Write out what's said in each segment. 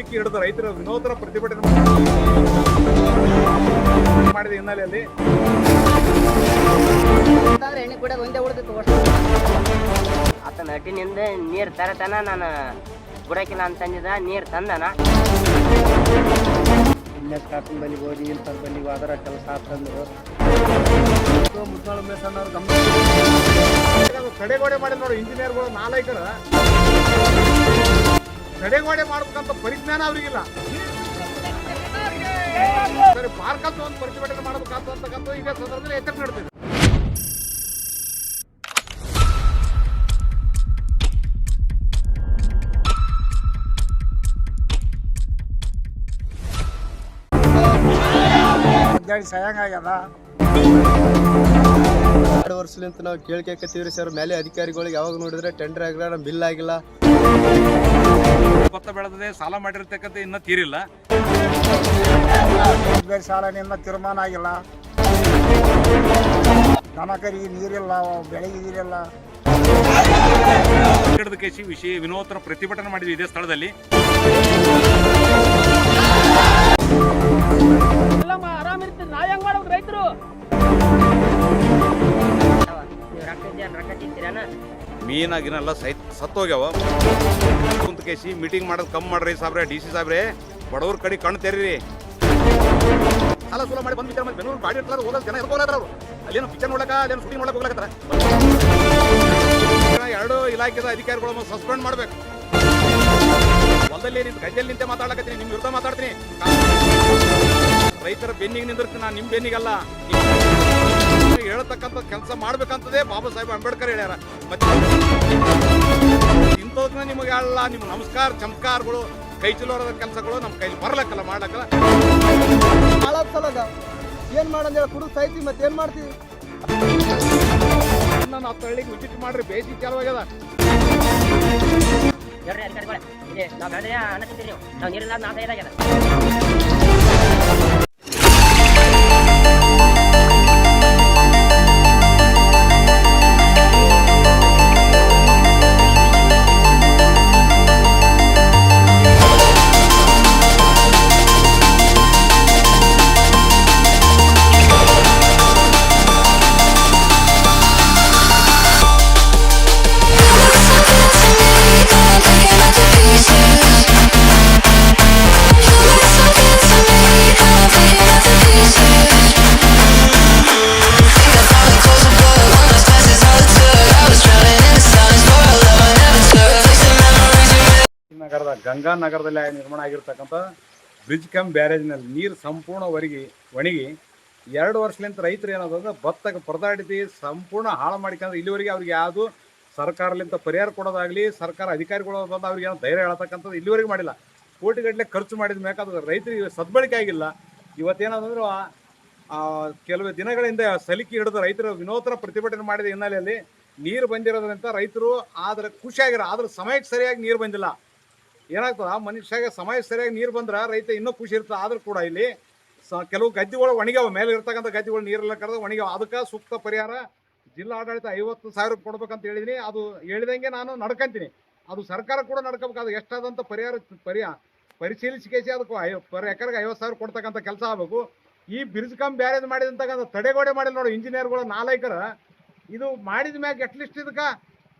ಸಲಿಕೆ ಹಿಡಿದು ರೈತರ ವಿನೂತನ ಪ್ರತಿಭಟನೆ ಮಾಡಿದ ಹಿನ್ನೆಲೆಯಲ್ಲಿ ಆತ ನಟಿನಿಂದ ನೀರು ತರತನ ನಾನು ಬಿಡಕಿಲ್ಲ ಅಂತಂದಿದ್ದ ನೀರು ತಂದನ. ಕಾಪಿನ ಬಲಿಗೆ ಹೋಗಿ ಇಂಥ ಬಲಿಗೆ ಅದರ ಕೆಲಸ ಆತಂದ್ರು ಮುದ್ದಾಳು ಮೇಸಣ್ಣವ್ರು ಗಮನ ತಡೆಗೋಡೆ ಮಾಡಿದ ನೋಡಿ. ಇಂಜಿನಿಯರ್ಗಳು ನಾಲೈಕರ ತಡೆಗೋಡೆ ಮಾಡ್ಬೇಕಂತ ಪರಿಜ್ಞಾನ ಅವ್ರಿಗಿಲ್ಲ. ಸರಿ ಪಾರ್ಕಂತ ಒಂದು ಪ್ರತಿಭಟನೆ ಮಾಡಬೇಕಂತಕ್ಕಂಥ ಈಗ ಸಂದರ್ಭದಲ್ಲಿ ಎಚ್ಚರಿಕೆ ನೀಡ್ತಿದೆ. ಸಾಯಂಗಾಗ್ಯದ 2 ವರ್ಷಲಿಂತ ನಾವು ಕೇಳ್ಕತ್ತೀವ್ರಿ ಸರ್. ಮೇಲೆ ಅಧಿಕಾರಿಗಳಿಗೆ ಯಾವಾಗ ನೋಡಿದ್ರೆ ಟೆಂಡರ್ ಆಗಿಲ್ಲ, ನಮ್ಮ ಬಿಲ್ ಆಗಿಲ್ಲ. ಭತ್ತ ಬೆಳೆದದೆ ಸಾಲ ಮಾಡಿರ್ತಕ್ಕಂಥ ಇನ್ನೂ ತೀರಿಲ್ಲ. ಸಾಲನಿಂದ ತೀರ್ಮಾನ ಆಗಿಲ್ಲ. ದನಕರಿಗೆ ನೀರಿಲ್ಲ, ಬೆಳೆಗೆ ನೀರಿಲ್ಲ. ಕೇಸಿ ವಿಷಯ ವಿನೂತನ ಪ್ರತಿಭಟನೆ ಮಾಡಿದ್ವಿ ಇದೇ ಸ್ಥಳದಲ್ಲಿ. ಆರಾಮಿರ್ತೀವಿ, ನಾವ್ ಹೆಂಗ್ ಮಾಡ್ಬೇಕು ರೈತರು? ಮೀನಾಗಿನೆಲ್ಲ ಸತ್ತೋಗ್ಯಾವ. ಕುಂತ ಕೇಸಿ ಮೀಟಿಂಗ್ ಮಾಡೋದು ಕಮ್ಮಿ ಮಾಡ್ರಿ ಸಾಬ್ರೆ, DC ಸಾಬ್ರೆ. ಬಡವ್ರ ಕಡೆ ಕಣ್ಣು ತೆರೀರಿ. ಸಾಲ ಸೂಲ ಮಾಡಿ ಬಂದು ವಿಚಾರ ಮಾಡಿ ಬೆಂಗಳೂರು ಗಾಡಿ ಇರ್ತಾರೆ, ಹೋಗೋದು ಜನ ಇರ್ಕೋಲಾರ ಅವರು. ಅಲ್ಲೇನು ಪಿಕ್ಚರ್ ನೋಡಕ, ಅಲ್ಲೇನು ಶೂಟಿಂಗ್ ನೋಡಕ್ ಹೋಗ್ಲಕತ್ತಾರ. 2 ಇಲಾಖೆದ ಅಧಿಕಾರಿಗಳು ಸಸ್ಪೆಂಡ್ ಮಾಡ್ಬೇಕು. ಹೊಲದಲ್ಲಿ ನಿಂತು ಗದ್ದೆಯಲ್ಲಿ ನಿಂತೆ ಮಾತಾಡ್ಲಕತ್ತೀನಿ, ನಿಮ್ ವಿರುದ್ಧ ಮಾತಾಡ್ತೀನಿ. ರೈತರ ಬೆನ್ನಿಗೆ ನಿಂದಿರ್ತೀನಿ ನಾನು, ನಿಮ್ ಬೆನ್ನಿಗಲ್ಲ. ಹೇಳ್ತಕ್ಕಂಥ ಕೆಲಸ ಮಾಡ್ಬೇಕಂತದೇ ಬಾಬಾ ಸಾಹೇಬ್ ಅಂಬೇಡ್ಕರ್ ಹೇಳ್ಯಾರ. ಮತ್ತೆ ಇಂಥದನ್ನ ನಿಮಗೆ ಅಲ್ಲ, ನಿಮ್ಮ ನಮಸ್ಕಾರ ಚಮತ್ಕಾರಗಳು ಕೈ ಚಲೋರದ ಕೆಲಸಗಳು ನಮ್ಮ ಕೈಲಿ ಬರ್ಲಕ್ಕಲ್ಲ, ಮಾಡ್ಲಕ್ಕಲ್ಲ. ಏನ್ ಮಾಡಂದ ಕುಡು ಸಾಯ್ತಿ, ಮತ್ತೆ ಏನ್ ಮಾಡ್ತೀವಿ? ನಾನು 10 ಹಳ್ಳಿಗೆ ವಿಸಿಟ್ ಮಾಡ್ರಿ, ಬೇಸಿ ಚಾಲುವಾಗ್ಯದ. ನಾವು ಬೆಳೆದ ಅನ್ನತಿದ್ದೀರಿ, ನಾವು ನೀರಿಲ್ಲ ನಾಶ ಇದಾಗ್ಯದ. ನಗರದ ಗಂಗಾನಗರದಲ್ಲಿ ನಿರ್ಮಾಣ ಆಗಿರ್ತಕ್ಕಂಥ ಬ್ರಿಡ್ಜ್ ಕಮ್ ಬ್ಯಾರೇಜ್ನಲ್ಲಿ ನೀರು ಸಂಪೂರ್ಣ ಒಣಗಿ 2 ವರ್ಷಲಿಂತ ರೈತರು ಏನಾದ್ರೆ ಭತ್ತಕ್ಕೆ ಪರದಾಡಿಸಿ ಸಂಪೂರ್ಣ ಹಾಳು ಮಾಡಿಕೊಂಡ್ರೆ ಇಲ್ಲಿವರೆಗೆ ಅವ್ರಿಗೆ ಯಾವುದು ಸರ್ಕಾರಲಿಂತ ಪರಿಹಾರ ಕೊಡೋದಾಗಲಿ, ಸರ್ಕಾರ ಅಧಿಕಾರಿಗಳು ಬಂದು ಅವ್ರಿಗೆ ಏನೋ ಧೈರ್ಯ ಹೇಳ್ತಕ್ಕಂಥದ್ದು ಇಲ್ಲಿವರೆಗೆ ಮಾಡಿಲ್ಲ. ಕೋಟಿಗಟ್ಟಲೆ ಖರ್ಚು ಮಾಡಿದ ಬೇಕಾದ್ರೆ ರೈತರಿಗೆ ಸದ್ಬಳಕೆ ಆಗಿಲ್ಲ. ಇವತ್ತೇನಾದಂದ್ರೆ ಕೆಲವು ದಿನಗಳ ಹಿಂದೆ ಸಲಿಕೆ ಹಿಡಿದು ರೈತರು ವಿನೂತನ ಪ್ರತಿಭಟನೆ ಮಾಡಿದ ಹಿನ್ನೆಲೆಯಲ್ಲಿ ನೀರು ಬಂದಿರೋದ್ರಿಂದ ರೈತರು ಆದ್ರೆ ಖುಷಿಯಾಗಿರೋ, ಆದ್ರೆ ಸಮಯಕ್ಕೆ ಸರಿಯಾಗಿ ನೀರು ಬಂದಿಲ್ಲ. ಏನಾಗ್ತದ, ಮನುಷ್ಯಾಗ ಸಮಯಕ್ಕೆ ಸರಿಯಾಗಿ ನೀರು ಬಂದ್ರೆ ರೈತ ಇನ್ನೂ ಖುಷಿ ಇರ್ತದೆ. ಆದ್ರೂ ಕೂಡ ಇಲ್ಲಿ ಕೆಲವು ಗದ್ದೆಗಳು ಒಣಗ್ಯಾವ, ಮೇಲೆ ಇರ್ತಕ್ಕಂಥ ಗದ್ದೆಗಳು ನೀರೆಲ್ಲ ಕರೆದು ಒಣಗ್ಯಾವ. ಅದಕ್ಕೆ ಸೂಕ್ತ ಪರಿಹಾರ ಜಿಲ್ಲಾ ಆಡಳಿತ 50,000 ಕೊಡ್ಬೇಕಂತ ಹೇಳಿದೀನಿ. ಅದು ಹೇಳಿದಂಗೆ ನಾನು ನಡ್ಕೊಂತೀನಿ. ಅದು ಸರ್ಕಾರ ಕೂಡ ನಡ್ಕೋಬೇಕು. ಅದು ಎಷ್ಟಾದಂಥ ಪರಿಶೀಲಿಸಿ ಅದಕ್ಕೆ ಎಕರೆಗೆ 50,000 ಕೊಡ್ತಕ್ಕಂಥ ಕೆಲಸ ಆಗಬೇಕು. ಈ ಬ್ರಿಡ್ಜ್ ಕಮ್ ಬ್ಯಾರೇಜ್ ಮಾಡಿದಂತಕ್ಕಂಥ ತಡೆಗೋಡೆ ಮಾಡಿಲ್ಲ ನೋಡಿ ಇಂಜಿನಿಯರ್ಗಳು ನಾಲೈಕರ. ಇದು ಮಾಡಿದ ಮ್ಯಾಗ ಅಟ್ಲೀಸ್ಟ್ ಇದಕ್ಕೆ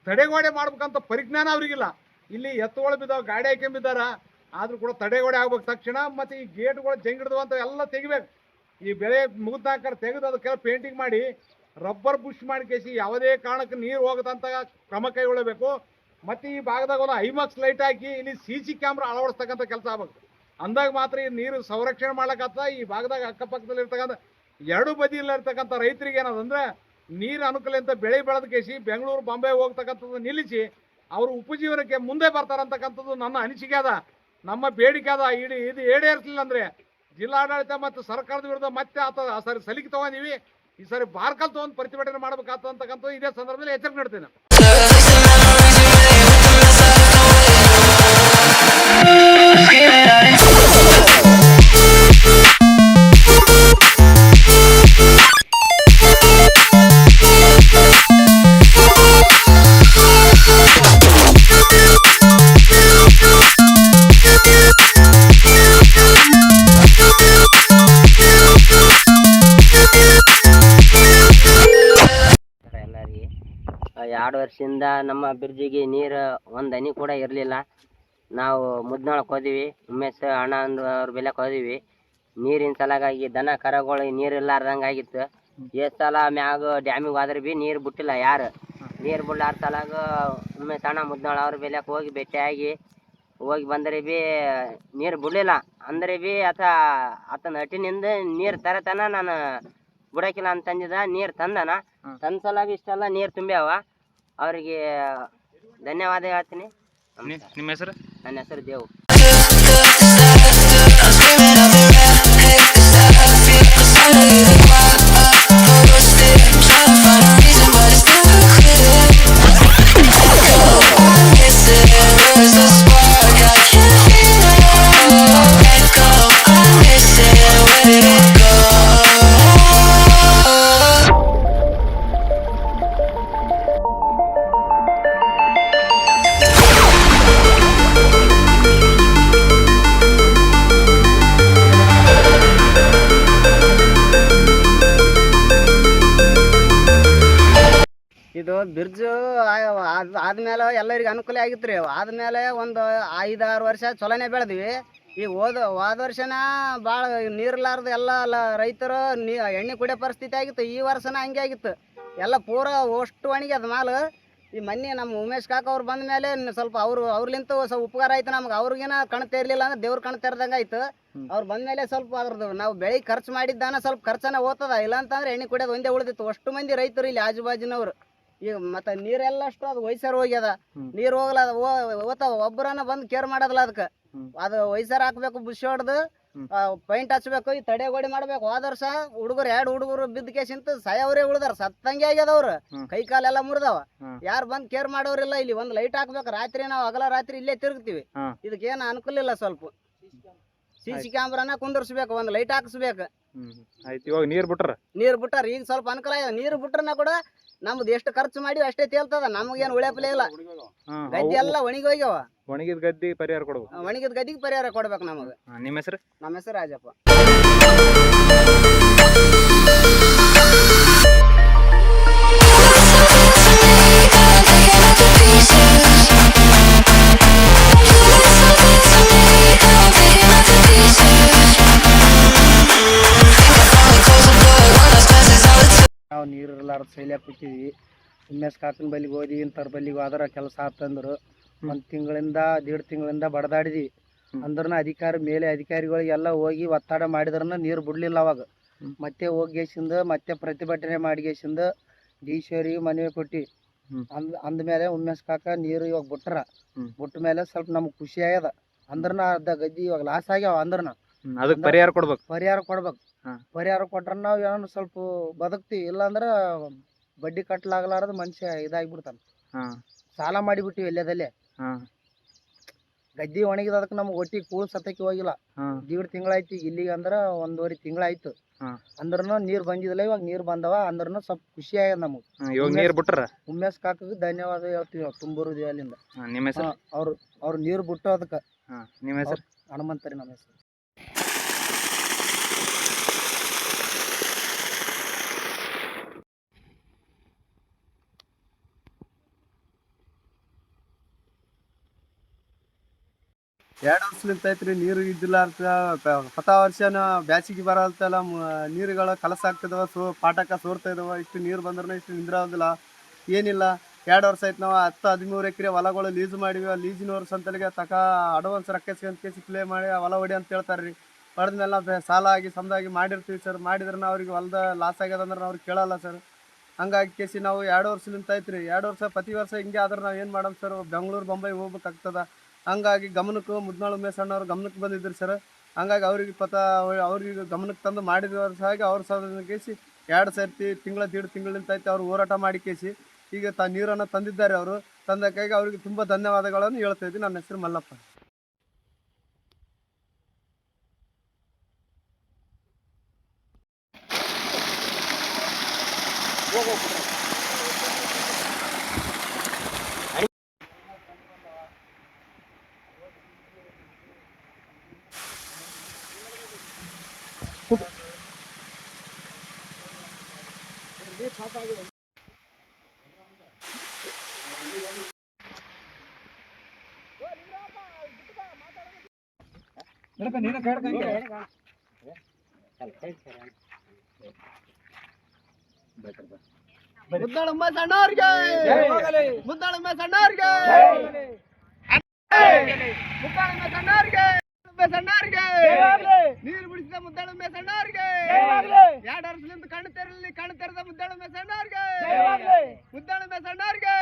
ತಡೆಗೋಡೆ ಮಾಡ್ಬೇಕಂತ ಪರಿಜ್ಞಾನ ಅವ್ರಿಗಿಲ್ಲ. ಇಲ್ಲಿ ಎತ್ತುಗಳು ಬಿದ್ದಾವ, ಗಾಡಿ ಹಾಕೊಂಬಿದ್ದಾರ, ಆದ್ರೂ ಕೂಡ ತಡೆಗೋಡೆ ಆಗ್ಬೇಕು ತಕ್ಷಣ. ಮತ್ತು ಈ ಗೇಟ್ಗಳು ಜಂಗಿಡ್ದು ಅಂತ ಎಲ್ಲ ತೆಗಿಬೇಕು. ಈ ಬೆಳೆ ಮುಗಿದಾಕರ ತೆಗೆದು ಅದಕ್ಕೆಲ್ಲ ಪೇಂಟಿಂಗ್ ಮಾಡಿ ರಬ್ಬರ್ ಬುಷ್ ಮಾಡಿ ಕೇಸಿ ಯಾವುದೇ ಕಾರಣಕ್ಕೆ ನೀರು ಹೋಗದಂತ ಕ್ರಮ ಕೈಗೊಳ್ಳಬೇಕು. ಮತ್ತು ಈ ಭಾಗದಾಗ ಒಂದು ಐಮಾಕ್ಸ್ ಲೈಟ್ ಹಾಕಿ ಇಲ್ಲಿ CC ಕ್ಯಾಮ್ರಾ ಅಳವಡಿಸ್ತಕ್ಕಂಥ ಕೆಲಸ ಆಗ್ಬೇಕು. ಅಂದಾಗ ಮಾತ್ರ ಈ ನೀರು ಸಂರಕ್ಷಣೆ ಮಾಡ್ಲಕ್ಕತ್ತ. ಈ ಭಾಗದಾಗ ಅಕ್ಕಪಕ್ಕದಲ್ಲಿ ಇರ್ತಕ್ಕಂಥ 2 ಬದಿಯಲ್ಲಿರ್ತಕ್ಕಂಥ ರೈತರಿಗೆ ಏನದಂದ್ರೆ ನೀರು ಅನುಕೂಲ ಅಂತ ಬೆಳೆ ಬೆಳೆದ ಕೇಸಿ ಬೆಂಗಳೂರು ಬಾಂಬೆ ಹೋಗ್ತಕ್ಕಂಥದ್ದು ನಿಲ್ಲಿಸಿ ಅವರು ಉಪಜೀವನಕ್ಕೆ ಮುಂದೆ ಬರ್ತಾರಂತಕ್ಕಂಥದ್ದು ನನ್ನ ಅನಿಸಿಕೆ ಅದ, ನಮ್ಮ ಬೇಡಿಕೆ ಅದ. ಇದು ಈಡೇರಿಸಲಿಲ್ಲ ಅಂದರೆ ಜಿಲ್ಲಾಡಳಿತ ಮತ್ತು ಸರ್ಕಾರದ ವಿರುದ್ಧ ಮತ್ತೆ ಸರಿ ಸಲಿಕೆ ತಗೊಂಡಿವಿ. ಈ ಸರಿ ಬಾರ್ಕಲ್ ತಗೊಂಡು ಪ್ರತಿಭಟನೆ ಮಾಡಬೇಕಾಗ್ತಕ್ಕಂಥದ್ದು ಇದೇ ಸಂದರ್ಭದಲ್ಲಿ ಎಚ್ಚರಿಕೆ ನೀಡ್ತೇನೆ. 2 ವರ್ಷದಿಂದ ನಮ್ಮ ಬ್ರಿಡ್ಜಿಗೆ ನೀರು ಒಂದು ಹನಿ ಕೂಡ ಇರಲಿಲ್ಲ. ನಾವು ಮುದ್ನೊಳಕ್ಕೆ ಹೋದಿವಿ, ಉಮೇಶ್ ಅಣ್ಣ ಅವ್ರ ಬೆಲೆಕ್ಕೆ ಹೋದಿವಿ. ನೀರಿನ ಸಲಾಗಾಗಿ ದನ ಕರಗಳಿಗೆ ನೀರು ಇರ್ಲಾರ್ದಂಗೆ ಆಗಿತ್ತು. ಎಷ್ಟು ಸಲ ಮ್ಯಾಗ ಡ್ಯಾಮಿಗೆ ಹೋದ್ರೆ ಭೀ ನೀರು ಬಿಟ್ಟಿಲ್ಲ ಯಾರು. ನೀರು ಬಿಡ್ಲಾರ ಸಲಾಗ ಉಮೇಶ್ ಅಣ್ಣ ಮುದ್ನೋಳ ಅವ್ರ ಬೆಲೆಕ್ಕೆ ಹೋಗಿ ಭೇಟಿಯಾಗಿ ಹೋಗಿ ಬಂದರೆ ಭೀ ನೀರು ಬಿಡಲಿಲ್ಲ. ಅಂದರೆ ಭೀ ಆತನ ಹಟ್ಟಿನಿಂದ ನೀರು ತರತನ ನಾನು ಬಿಡೋಕಿಲ್ಲ ಅಂತಂದಿದ್ದ. ನೀರು ತಂದನ, ತಂದ ಸಲಾಗ ಇಷ್ಟೆಲ್ಲ ನೀರು ತುಂಬ್ಯಾವ. ಅವರಿಗೆ ಧನ್ಯವಾದ ಹೇಳ್ತೀನಿ. ನಿಮ್ಮ ಹೆಸರು? ನನ್ನ ಹೆಸರು ದೇವು. ಇದು ಬ್ರಿಡ್ಜ್ ಆದ್ಮೇಲೆ ಎಲ್ಲರಿಗೂ ಅನುಕೂಲ ಆಗಿತ್ತು ರೀ. ಆದ್ಮೇಲೆ ಒಂದು 5-6 ವರ್ಷ ಚಲೋನೆ ಬೆಳೆದ್ವಿ. ಈಗ ಹೋದ ವರ್ಷನ ಭಾಳ ನೀರಿಲ್ಲಾರ್ದು ಎಲ್ಲ ರೈತರು ಎಣ್ಣೆ ಕುಡಿಯೋ ಪರಿಸ್ಥಿತಿ ಆಗಿತ್ತು. ಈ ವರ್ಷನ ಹಂಗೆ ಆಗಿತ್ತು, ಎಲ್ಲ ಪೂರ ಅಷ್ಟು ಒಣಗ್ಯದ ಮಾಲು. ಈ ಮೊನ್ನೆ ನಮ್ಮ ಉಮೇಶ್ ಕಾಕ ಅವ್ರು ಬಂದ ಮೇಲೆ ಸ್ವಲ್ಪ ಅವ್ರಲಿಂತ ಸ್ವಲ್ಪ ಉಪಕಾರ ಆಯ್ತು ನಮ್ಗೆ. ಅವ್ರಿಗೇನ ಕಣ್ತಾ ಇರಲಿಲ್ಲ ಅಂದ್ರೆ ದೇವ್ರ ಕಣ್ತಾ ಇರ್ದಂಗೆ ಆಯ್ತು. ಅವ್ರು ಬಂದ ಮೇಲೆ ಸ್ವಲ್ಪ ಅದ್ರದ್ದು ನಾವು ಬೆಳೆ ಖರ್ಚು ಮಾಡಿದ್ದಾನ ಸ್ವಲ್ಪ ಖರ್ಚನ ಹೋಗ್ತದ. ಇಲ್ಲಾಂತಂದ್ರೆ ಎಣ್ಣೆ ಕುಡಿಯೋದು ಒಂದೇ ಉಳಿದಿತ್ತು. ಅಷ್ಟು ಮಂದಿ ರೈತರು ಇಲ್ಲಿ ಆಜುಬಾಜಿನವ್ರು. ಈಗ ಮತ್ತೆ ನೀರೆಲ್ಲ ಅಷ್ಟು ಅದು ವಯಸ್ಸಾರು ಹೋಗ್ಯದ. ನೀರು ಹೋಗಲ್ಲ, ಓದ್ತಾವ. ಒಬ್ಬರನ್ನ ಬಂದು ಕೇರ್ ಮಾಡೋದಿಲ್ಲ ಅದಕ್ಕೆ. ಅದು ವಯಸ್ಸಾರು ಹಾಕ್ಬೇಕು, ಬುಷ್ ಹೊಡೆದು ಪೈಂಟ್ ಹಚ್ಬೇಕು, ಈ ತಡೆಗೋಡಿ ಮಾಡ್ಬೇಕು. ಹೋದ ವರ್ಷ ಹುಡುಗರು 2 ಹುಡುಗರು ಬಿದ್ದ ಕೇಸಿಂತ ಸಾಯವರೇ ಉಳ್ದಾರ, ಸತ್ತಂಗೆ ಆಗ್ಯದವ್ರು. ಕೈ ಕಾಲೆಲ್ಲ ಮುರಿದವ. ಯಾರು ಬಂದು ಕೇರ್ ಮಾಡೋರಿಲ್ಲ. ಇಲ್ಲಿ ಒಂದು ಲೈಟ್ ಹಾಕ್ಬೇಕು. ರಾತ್ರಿ ನಾವು ಹಗಲ ರಾತ್ರಿ ಇಲ್ಲೇ ತಿರುಗ್ತೀವಿ. ಇದಕ್ಕೇನು ಅನುಕೂಲ ಇಲ್ಲ. ಸ್ವಲ್ಪ CC ಕ್ಯಾಮ್ರಾನ ಕುಂದರ್ಸ್ಬೇಕು, ಒಂದು ಲೈಟ್ ಹಾಕಿಸ್ಬೇಕು. ಆಯ್ತು. ಇವಾಗ ನೀರು ಬಿಟ್ಟಾರ ಈಗ ಸ್ವಲ್ಪ ಅನುಕೂಲ ಆಗಿದೆ. ನೀರು ಬಿಟ್ರನ ಕೂಡ ನಮ್ದು ಎಷ್ಟು ಖರ್ಚು ಮಾಡಿ ಅಷ್ಟೇ ತೇಲ್ತದ. ನಮಗೇನು ಉಳಿಯಪ್ಲೇ ಇಲ್ಲ. ಗದ್ದೆ ಎಲ್ಲ ಒಣಗಿ ಹೋಗ್ಯಾವ. ಒಣಗಿದ ಗದ್ದೆ ಪರಿಹಾರ ಕೊಡ್ಬೇಕು. ಒಣಗಿದ ಗದ್ದಿಗೆ ಪರಿಹಾರ ಕೊಡ್ಬೇಕು ನಮಗೆ. ನಿಮ್ಮ ಹೆಸರು? ನಮ್ಮ ಹೆಸರು ರಾಜಪ್ಪ. ನಾವು ನೀರು ಇರ್ಲಾರ್ದು ಸೈಲ್ಯಾಗ ಕೂತೀವಿ. ಉಮೇಶ್ ಕಾಕನ ಬಲ್ಲಿಗೆ ಹೋದಿ, ಇಂಥವ್ರ ಬಲ್ಲಿಗೆ ಹೋದ್ರ ಕೆಲಸ ಆತಂದ್ರು. 1 ತಿಂಗಳಿಂದ 1.5 ತಿಂಗಳಿಂದ ಬಡದಾಡಿದ್ವಿ. ಅಂದ್ರೂ ಅಧಿಕಾರಿಗಳಿಗೆಲ್ಲ ಹೋಗಿ ಒತ್ತಡ ಮಾಡಿದ್ರನ್ನ ನೀರು ಬಿಡ್ಲಿಲ್ಲ. ಅವಾಗ ಮತ್ತೆ ಹೋಗ್ಯೇಸಿಂದ ಮತ್ತೆ ಪ್ರತಿಭಟನೆ ಮಾಡಿಗೇಸಿಂದ DC ಅವ್ರಿಗೆ ಮನವಿ ಕೊಟ್ಟು ಅಂದಮೇಲೆ ಉಮೇಶ್ ಕಾಕ ನೀರು ಇವಾಗ ಬಿಟ್ಟ ಮೇಲೆ ಸ್ವಲ್ಪ ನಮ್ಗೆ ಖುಷಿ ಆಗ್ಯದ. ಅಂದ್ರನ ಅರ್ಧ ಗದ್ದಿ ಇವಾಗ ಲಾಸ್ ಆಗ್ಯಾವ. ಅಂದ್ರನ ಅದಕ್ಕೆ ಪರಿಹಾರ ಕೊಡ್ಬೇಕು. ಪರಿಹಾರ ಕೊಟ್ರ ನಾವು ಏನೋ ಸ್ವಲ್ಪ ಬದುಕ್ತಿವಿ. ಇಲ್ಲಾಂದ್ರೆ ಬಡ್ಡಿ ಕಟ್ಟಲಾಗಲಾರದು ಮನುಷ್ಯ ಇದಾಗಿಬಿಡ್ತಾನೆ. ಸಾಲ ಮಾಡಿಬಿಟ್ಟಿವಿ ಎಲ್ಲದಲ್ಲೇ. ಗದ್ದಿ ಒಣಗಿದ ಅದಕ್ಕೆ ನಮ್ಗೆ ಒಟ್ಟಿಗೆ ಕೂಳು ಸತ್ತಕ್ಕೆ ಹೋಗಿಲ್ಲ. 1.5 ತಿಂಗಳಾಯ್ತು ಇಲ್ಲಿಗೆ. ಅಂದ್ರೆ 1.5 ತಿಂಗಳಾಯ್ತು. ಅಂದ್ರೂ ನೀರು ಬಂದಿದಿಲ್ಲ. ಇವಾಗ ನೀರು ಬಂದವ. ಅಂದ್ರೂ ಸ್ವಲ್ಪ ಖುಷಿ ಆಗ್ಯದ ನಮಗೆ. ಇವಾಗ ನೀರು ಬಿಟ್ರ ಉಮೇಶ್ ಕಾಕಗೆ ಧನ್ಯವಾದ ಹೇಳ್ತೀವಿ ನಾವು ತುಂಬೂರು ದೇವಲಿಂದ. ನಿಮ್ಮ ಹೆಸರು? ಅವ್ರು ನೀರು ಬಿಟ್ಟು ಅದಕ್ಕೆ. ನಿಮ್ಮ ಹೆಸರು? ಹನುಮಂತರಿ ನಮ್ಮ ಹೆಸರು. ಎರಡು ವರ್ಷಲಿಂತ ಐತ್ರಿ ನೀರು ಇದ್ದಿಲ್ಲ ಅಂತ. ಹೊಸ ವರ್ಷನ ಬ್ಯಾಸಿಗೆ ಬರಲ್ತಲ್ಲ, ನೀರುಗಳ ಕಲಸ ಆಗ್ತಿದಾವ, ಪಾಠಕ ಸೋರ್ತಾ ಇದಾವ. ಇಷ್ಟು ನೀರು ಬಂದ್ರೂ ಇಷ್ಟು ನಿಂದ್ರೋದಿಲ್ಲ, ಏನಿಲ್ಲ. 2 ವರ್ಷ ಆಯ್ತು. ನಾವು 10-13 ಎಕರೆ ಹೊಲಗಳು ಲೀಸ್ ಮಾಡಿವಿ. ಲೀಸಿನವ್ರ ಸಂತಲಿಗೆ ಅಡ್ವಾನ್ಸ್ ರೊಕ್ಕ ಪ್ಲೇ ಮಾಡಿ ಹೊಲ ಹೊಡಿ ಅಂತ ಹೇಳ್ತಾರೆ ರೀ. ಹೊಡೆದ್ಮೇಲೆ ಸಾಲ ಆಗಿ ಸಮದಾಗಿ ಮಾಡಿರ್ತೀವಿ ಸರ್. ಮಾಡಿದ್ರೆ ಅವ್ರಿಗೆ ಹೊಲದ ಲಾಸ್ ಆಗ್ಯದ ಅಂದ್ರೆ ಅವ್ರಿಗೆ ಕೇಳಲ್ಲ ಸರ್. ಹಂಗಾಗಿ ನಾವು 2 ವರ್ಷಲಿಂತ ಐತ್ರಿ. 2 ವರ್ಷ ಪ್ರತಿ ವರ್ಷ ಹಿಂಗೆ ಆದ್ರೆ ನಾವು ಏನು ಮಾಡೋಣ ಸರ್? ಬೆಂಗಳೂರು ಬೊಂಬೈ ಹೋಗ್ಬೇಕಾಗ್ತದ. ಹಂಗಾಗಿ ಗಮನಕ್ಕೆ ಮುದ್ನಾಳು ಉಮೇಶ್ ಅಣ್ಣವ್ರು ಗಮನಕ್ಕೆ ಬಂದಿದ್ರು ಸರ್. ಹಂಗಾಗಿ ಅವ್ರಿಗೆ ಗಮನಕ್ಕೆ ತಂದು ಮಾಡಿದ ವರ್ಷ ಆಗಿ ಅವ್ರ ಕೇಸಿ 2 ಸರ್ತಿ ತಿಂಗಳ 1.5 ತಿಂಗಳಿಂದ ಐತೆ ಅವ್ರು ಹೋರಾಟ ಮಾಡಿ ಕೇಸಿ ಈಗ ನೀರನ್ನು ತಂದಿದ್ದಾರೆ. ಅವರು ತಂದಕ್ಕಾಗಿ ಅವರಿಗೆ ತುಂಬ ಧನ್ಯವಾದಗಳನ್ನು ಹೇಳ್ತಾ ಇದ್ದೀನಿ. ನನ್ನ ಹೆಸರು ಮಲ್ಲಪ್ಪ. ಮುದ್ದಾಳ ಉಮೇಶ್ ಅಣ್ಣವ್ರಿಗೆ ಮುದ್ದಾಳ ಉಮೇಶ್ ಅಣ್ಣವ್ರಿಗೆ ಮುದ್ದಾಳ ಉಮೇಶ್ ಅಣ್ಣವ್ರಿಗೆ ನೀರು ಬಿಡಿಸಿದ ಮುದ್ದಾಳ ಉಮೇಶ್ ಅಣ್ಣವ್ರಿಗೆ 2 ವರ್ಷದಿಂದ ಕಣ್ಣು ತೆರಲಿ ಕಣ್ಣು ತೆರೆದ ಮುದ್ದಾಳ ಉಮೇಶ್ ಅಣ್ಣವ್ರಿಗೆ ಮುದ್ದಾಳ ಉಮೇಶ್ ಅಣ್ಣವ್ರಿಗೆ